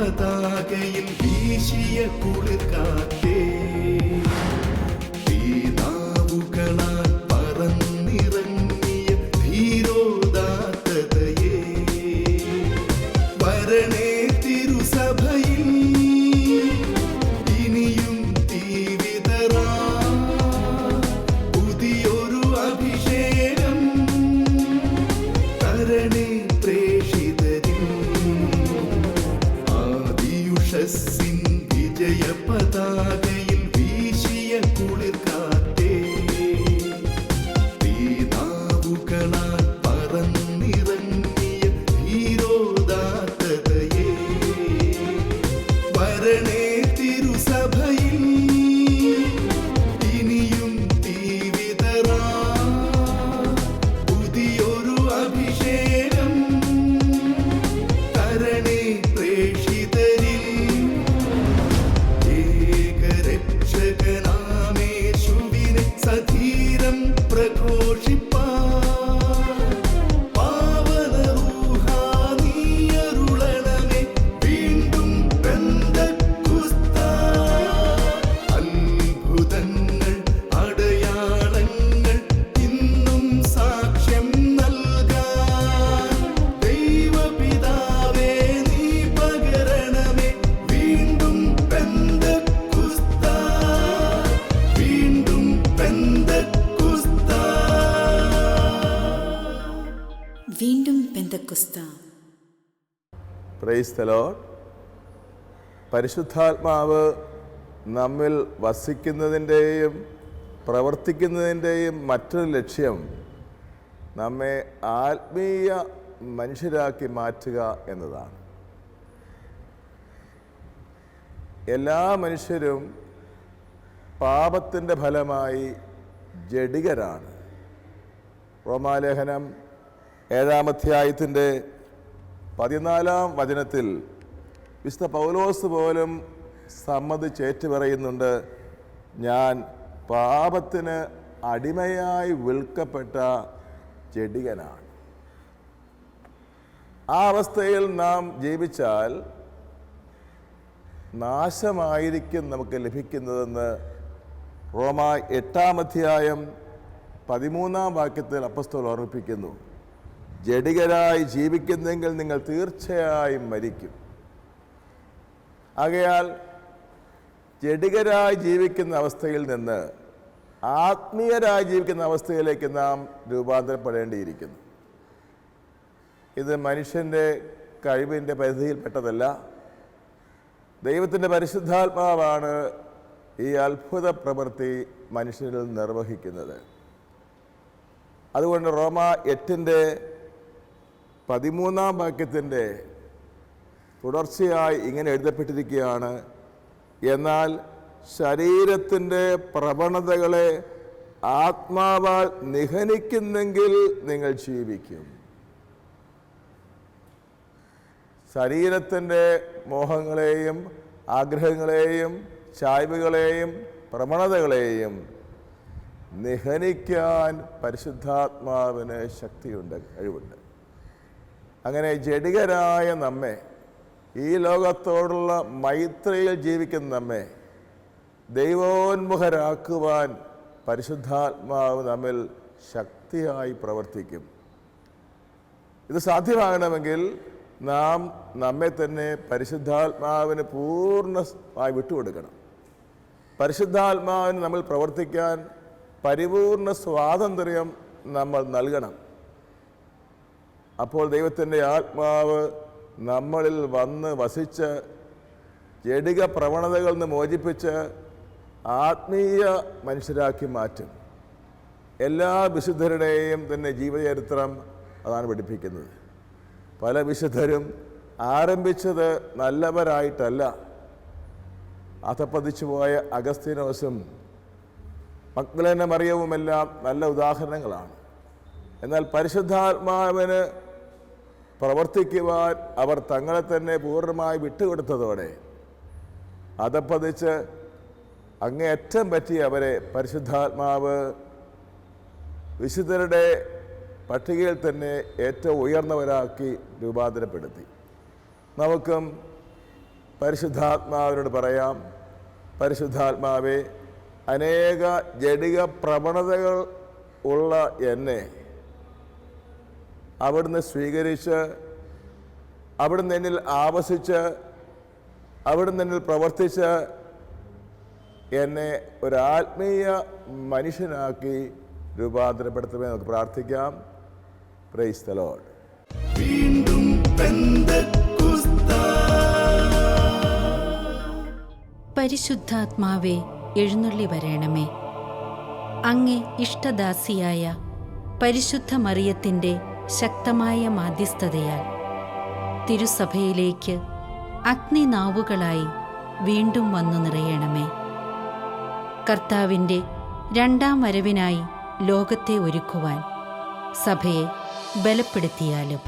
പതാകയിൽ വീശിയ കുളിർക്കാറ്റേ, തീനാവുകളാൽ പറന്നിറങ്ങിയ ധീരോദാത്തതയേ, വരണേ തിരുസഭയിൽ ഇനിയും തീവിതറാ പുതിയൊരു അഭിഷേകം തരണേ പ്രേഷിതരിൽ. ആദിയുഷസ്സിൻ വിജയ പതാകയിൽ വീശിയ കുളിർക്കാറ്റേ, തീനാവുകളാൽ പറന്നിറങ്ങിയ ധീരോദാത്തതയേ, വരണേ തിരുസഭയിൽ ഇനിയും തീവിതറാ പുതിയൊരു അഭിഷേകം തരണേ പ്രേഷിതരിൽ. ഏകരക്ഷകനാമേശുവിനെ സധീരം പ്രഘോഷിപ്പാൻ പാവന റൂഹാ നീയരുളണമേ വീണ്ടും പെന്തക്കുസ്താ. അത്ഭുതങ്ങൾ അടയാളങ്ങൾ ഇന്നും സാക്ഷ്യം നൽകാൻ ദൈവപിതാവേ നീ പകരണമേ വീണ്ടും പെന്തക്കുസ്താ, വീണ്ടും പെന്തക്കുസ്താ. വീണ്ടും പെന്തക്കുസ്ത. Praise the Lord. പരിശുദ്ധാത്മാവ് നമ്മിൽ വസിക്കുന്നതിൻ്റെയും പ്രവർത്തിക്കുന്നതിൻ്റെയും മറ്റൊരു ലക്ഷ്യം നമ്മെ ആത്മീയ മനുഷ്യരാക്കി മാറ്റുക എന്നതാണ്. എല്ലാ മനുഷ്യരും പാപത്തിൻ്റെ ഫലമായി ജഡികരാണ്. റോമാലേഖനം 7-ാം അധ്യായത്തിൻ്റെ 14-ാം വചനത്തിൽ വിശുദ്ധ പൗലോസ് പോലും സമ്മതിച്ചേറ്റു പറയുന്നുണ്ട്, ഞാൻ പാപത്തിന് അടിമയായി വിൽക്കപ്പെട്ട ജഡികനാണ്. ആ അവസ്ഥയിൽ നാം ജീവിച്ചാൽ നാശമായിരിക്കും നമുക്ക് ലഭിക്കുന്നതെന്ന് റോമ 8-ാം അധ്യായം 13-ാം വാക്യത്തിൽ അപ്പസ്തലൻ ഓർമ്മിപ്പിക്കുന്നു. ജഡികരായി ജീവിക്കുന്നെങ്കിൽ നിങ്ങൾ തീർച്ചയായും മരിക്കും. ആകയാൽ ജഡികരായി ജീവിക്കുന്ന അവസ്ഥയിൽ നിന്ന് ആത്മീയരായി ജീവിക്കുന്ന അവസ്ഥയിലേക്ക് നാം രൂപാന്തരപ്പെടേണ്ടിയിരിക്കുന്നു. ഇത് മനുഷ്യൻ്റെ കഴിവിൻ്റെ പരിധിയിൽപ്പെട്ടതല്ല. ദൈവത്തിൻ്റെ പരിശുദ്ധാത്മാവാണ് ഈ അത്ഭുത പ്രവൃത്തി മനുഷ്യരിൽ നിർവഹിക്കുന്നത്. അതുകൊണ്ട് റോമ 8-ന്റെ 13-ാം വാക്യത്തിൻ്റെ തുടർച്ചയായി ഇങ്ങനെ എഴുതപ്പെട്ടിരിക്കുകയാണ്, എന്നാൽ ശരീരത്തിൻ്റെ പ്രവണതകളെ ആത്മാവാൽ നിഹനിക്കുന്നെങ്കിൽ നിങ്ങൾ ജീവിക്കും. ശരീരത്തിൻ്റെ മോഹങ്ങളെയും ആഗ്രഹങ്ങളെയും ചായ്വുകളെയും പ്രവണതകളെയും നിഹനിക്കാൻ പരിശുദ്ധാത്മാവിന് ശക്തിയുണ്ട്, കഴിവുണ്ട്. അങ്ങനെ ജഡികരായ നമ്മെ, ഈ ലോകത്തോടുള്ള മൈത്രിയിൽ ജീവിക്കുന്ന നമ്മെ ദൈവോന്മുഖരാക്കുവാൻ പരിശുദ്ധാത്മാവ് നമ്മിൽ ശക്തിയായി പ്രവർത്തിക്കും. ഇത് സാധ്യമാകണമെങ്കിൽ നാം നമ്മെ തന്നെ പരിശുദ്ധാത്മാവിന് പൂർണ്ണമായി വിട്ടുകൊടുക്കണം. പരിശുദ്ധാത്മാവിന് നമ്മൾ പ്രവർത്തിക്കാൻ പരിപൂർണ സ്വാതന്ത്ര്യം നമ്മൾ നൽകണം. അപ്പോൾ ദൈവത്തിൻ്റെ ആത്മാവ് നമ്മളിൽ വന്ന് വസിച്ച് ജഡിക പ്രവണതകളിൽ നിന്ന് മോചിപ്പിച്ച് ആത്മീയ മനുഷ്യരാക്കി മാറ്റും. എല്ലാ വിശുദ്ധരുടെയും തന്നെ ജീവചരിത്രം അതാണ് പഠിപ്പിക്കുന്നത്. പല വിശുദ്ധരും ആരംഭിച്ചത് നല്ലവരായിട്ടല്ല. അധപ്പതിച്ചു പോയ അഗസ്തീനോസും മഗ്ദലേന മറിയവുമെല്ലാം നല്ല ഉദാഹരണങ്ങളാണ്. എന്നാൽ പരിശുദ്ധാത്മാവിന് പ്രവർത്തിക്കുവാൻ അവർ തങ്ങളെ തന്നെ പൂർണ്ണമായി വിട്ടുകൊടുത്തതോടെ അധപ്പതിച്ച് അങ്ങേയറ്റം പറ്റി അവരെ പരിശുദ്ധാത്മാവ് വിശുദ്ധരുടെ പട്ടികയിൽ തന്നെ ഏറ്റവും ഉയർന്നവരാക്കി രൂപാന്തരപ്പെടുത്തി. നമുക്കും പരിശുദ്ധാത്മാവിനോട് പറയാം, പരിശുദ്ധാത്മാവേ, അനേക ജഡിക പ്രവണതകൾ ഉള്ള എന്നെ അവിടുന്ന് സ്വീകരിച്ച്, അവിടുന്ന് എന്നിൽ ആവസിച്ച്, അവിടുന്ന് എന്നിൽ പ്രവർത്തിച്ച് എന്നെ ഒരാത്മീയ മനുഷ്യനാക്കി രൂപാന്തരപ്പെടുത്തുമേ. നമുക്ക് പ്രാർത്ഥിക്കാം. Praise the Lord. വീണ്ടും പെന്തക്കോസ്താ. പരിശുദ്ധാത്മാവേ, എഴുന്നള്ളി വരണമേ. അങ്ങേ ഇഷ്ടദാസിയായ പരിശുദ്ധ മറിയത്തിൻ്റെ ശക്തമായ മാധ്യസ്ഥതയാൽ തിരുസഭയിലേക്ക് അഗ്നിനാവുകളായി വീണ്ടും വന്നു നിറയണമേ. കർത്താവിൻ്റെ രണ്ടാം വരവിനായി ലോകത്തെ ഒരുക്കുവാൻ സഭയെ ബലപ്പെടുത്തിയാലും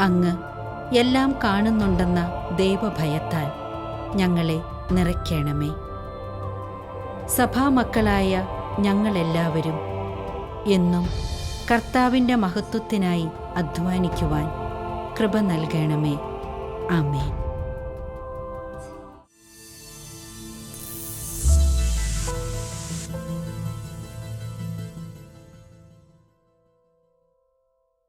അങ്ങ് എല്ലാം കാണുന്നുണ്ടെന്ന ദൈവഭയത്താൽ ഞങ്ങളെ നിറയ്ക്കണമേ. സഭാമക്കളായ ഞങ്ങളെല്ലാവരും എന്നും കർത്താവിൻ്റെ മഹത്വത്തിനായി അധ്വാനിക്കുവാൻ കൃപ നൽകണമേ. ആമേൻ.